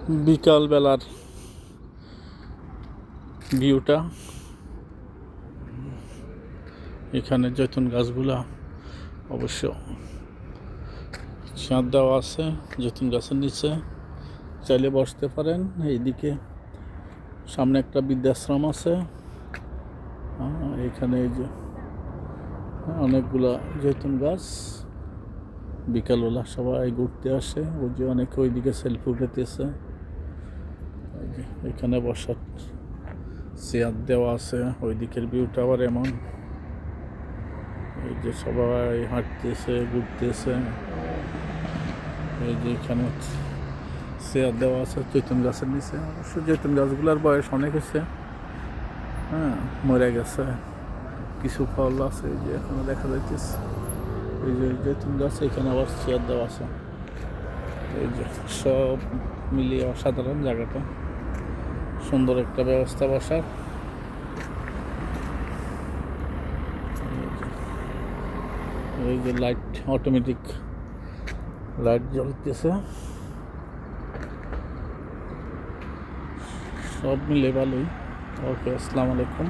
বিকাল বেলার ভিউটা। এখানে জৈতুন গাছগুলা অবশ্য ছাদ দেওয়া আছে জৈতুন গাছের নিচে, চাইলে বসতে পারেন। এইদিকে সামনে একটা বৃদ্ধাশ্রম আছে। এখানে এই যে অনেকগুলা জৈতুন গাছ, বিকালবেলা সবাই ঘুরতে আসে। ওই যে অনেকে ওইদিকে সেলফি উঠাতেছে। এখানে বসার চেয়ার দেওয়া আছে। ওই দিকের ভিউটা আবার এমন, এই যে সবাই হাঁটতেছে ঘুরতেছে। এই যে এখানে চেয়ার দেওয়া আছে জৈতুন গাছের নিচে। অবশ্য জৈতুন গাছগুলোর বয়স অনেক হয়েছে, মরে গেছে। কিছু ফল আছে এই যে এখানে দেখা যাইতেছে। এই যে জৈতুন গাছ, এখানে আবার চেয়ার দেওয়া আছে। এই যে সব মিলিয়ে অসাধারণ জায়গাটা, সুন্দর একটা ব্যবস্থা বসার। এই যে লাইট, অটোমেটিক লাইট জ্বলতেছে। সব মিলে ভালোই। ওকে, আসসালামু আলাইকুম।